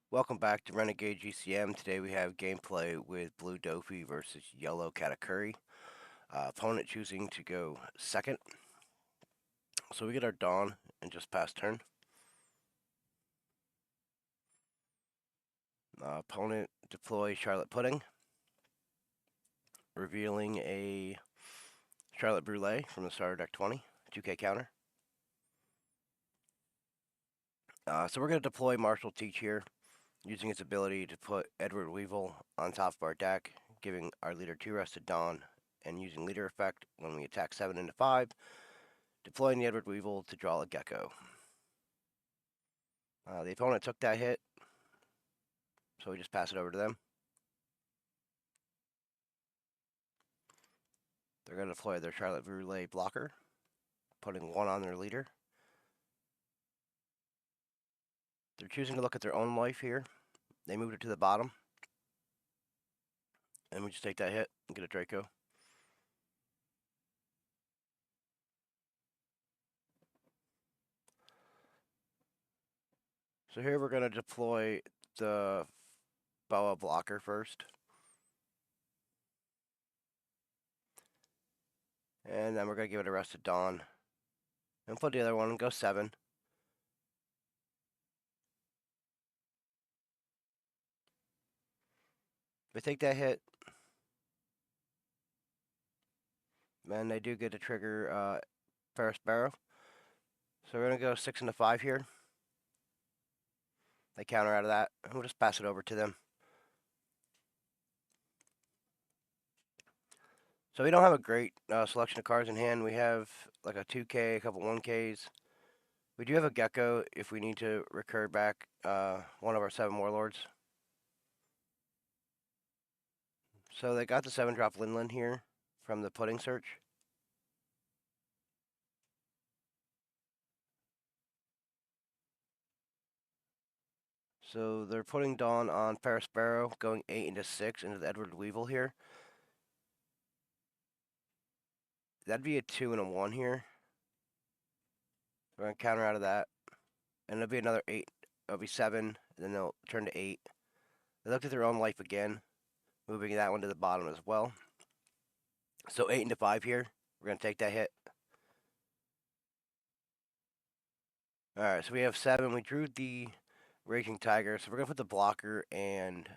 Welcome back to Renegade GCM. Today we have gameplay with Blue Dofi versus Yellow Katakuri. Opponent choosing to go second. So we get our Dawn and just past turn. Opponent deploys Charlotte Pudding, revealing a Charlotte Brulee from the starter deck 20, 2k counter. So we're going to deploy Martial Teach here, using its ability to put Edward Weevil on top of our deck, giving our leader 2 rested Dawn, and using leader effect when we attack 7 into 5, deploying the Edward Weevil to draw a Gecko. The opponent took that hit, so we just pass it over to them. They're going to deploy their Charlotte Brulee blocker, putting 1 on their leader. They're choosing to look at their own life here. They moved it to the bottom. And we just take that hit and get a Draco. So here we're going to deploy the Boa blocker first. And then we're going to give it a rested Dawn. And put the other one and go 7. They take that hit. And they do get to trigger Ferris Barrow. So we're going to go 6 into 5 here. They counter out of that. And we'll just pass it over to them. So we don't have a great selection of cards in hand. We have like a 2K, a couple 1Ks. We do have a Gecko if we need to recur back one of our 7 Warlords. So they got the 7-drop Linlin here from the Pudding Search. So they're putting Dawn on Ferris Barrow, going 8 into 6 into the Edward Weevil here. That'd be a 2 and a 1 here. We're going to counter out of that. And it'll be another 8. It'll be 7, and then they'll turn to 8. They looked at their own life again, moving that one to the bottom as well. So 8 into 5 here. We're going to take that hit. Alright, so we have 7. We drew the Raging Tiger, so we're going to put the blocker and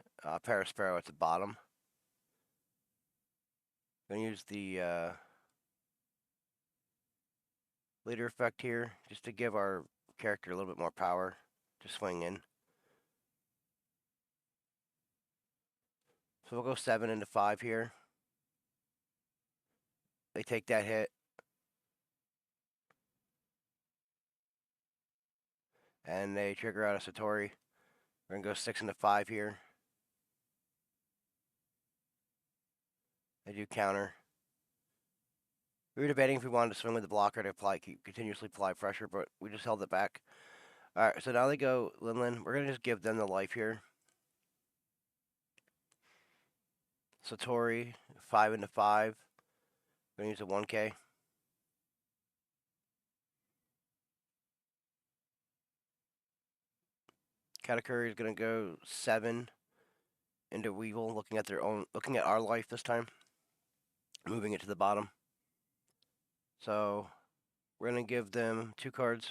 Paris Sparrow at the bottom. Going to use the leader effect here, just to give our character a little bit more power to swing in. So we'll go 7 into 5 here. They take that hit. And they trigger out a Satori. We're going to go 6 into 5 here. They do counter. We were debating if we wanted to swing with the blocker to continuously apply pressure, but we just held it back. Alright, so now they go Linlin. We're going to just give them the life here. Satori, 5 into 5. We're going to use a 1K. Katakuri is going to go 7 into Weevil, looking at our life this time. Moving it to the bottom. So we're going to give them 2 cards.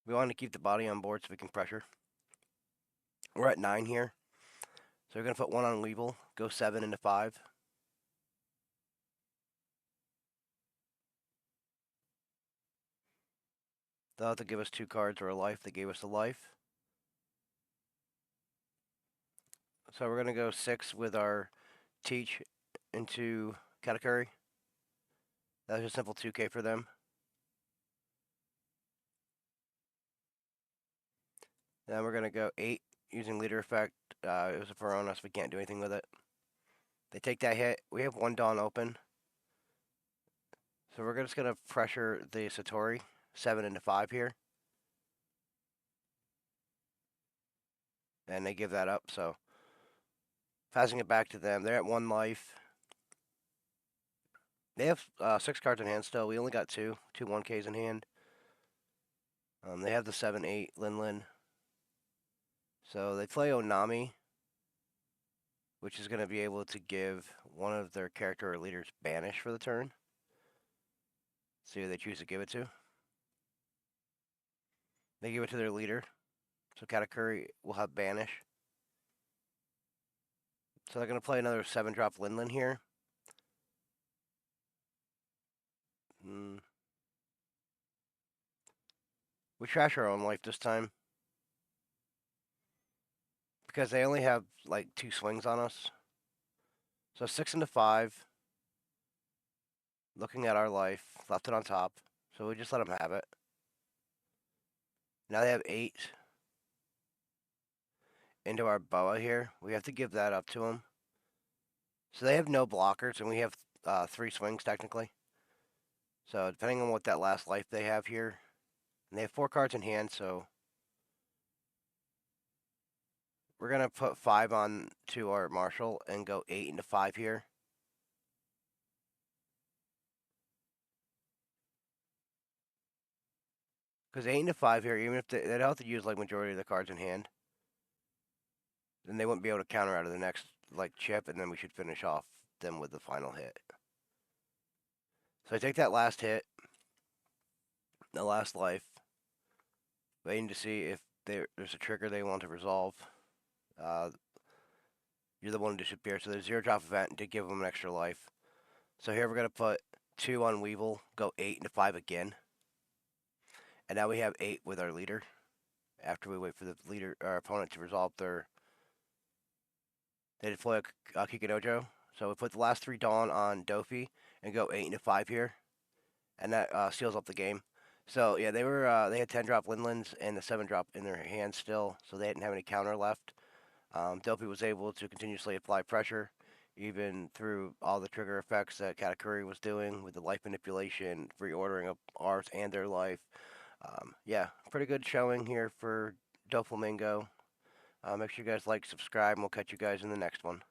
We want to keep the body on board so we can pressure. We're at 9 here. So we're going to put 1 on Weevil, go 7 into 5. They'll have to give us 2 cards or a life. They gave us a life. So we're going to go 6 with our Teach into Katakuri. That was a simple 2K for them. Then we're going to go 8 using leader effect. It was a Verona, so we can't do anything with it. They take that hit. We have 1 Dawn open. So we're just going to pressure the Satori, 7 into 5 here. And they give that up, so passing it back to them. They're at 1 life. They have 6 cards in hand still. We only got 2 1Ks in hand. They have the 7-8 Linlin. So they play Onami, which is going to be able to give one of their character or leaders banish for the turn. See who they choose to give it to. They give it to their leader. So Katakuri will have banish. So they're going to play another 7-drop Linlin here. We trash our own life this time. Because they only have like 2 swings on us. So 6 into 5. Looking at our life. Left it on top. So we just let them have it. Now they have 8 into our boa here. We have to give that up to them. So they have no blockers, and we have 3 swings technically. So depending on what that last life they have here, and they have 4 cards in hand, so we're gonna put 5 on to our marshal and go 8 into 5 here. Because 8 into 5 here, even if they'd have to use like majority of the cards in hand, then they wouldn't be able to counter out of the next like chip, and then we should finish off them with the final hit. So I take that last hit, the last life, waiting to see if there's a trigger they want to resolve. You're the one to disappear, so there's 0-drop event to give them an extra life. So here we're going to put 2 on Weevil, go 8 into 5 again. And now we have 8 with our leader. After we wait for the leader, our opponent to resolve their... They deploy a Kikinojo. So we put the last 3 Dawn on Dofi and go 8 into 5 here. And that seals up the game. So yeah, they had 10-drop Linlins and the 7-drop in their hands still, so they didn't have any counter left. Dofi was able to continuously apply pressure, even through all the trigger effects that Katakuri was doing with the life manipulation, reordering of ours and their life. Yeah, pretty good showing here for Doflamingo. Make sure you guys like, subscribe, and we'll catch you guys in the next one.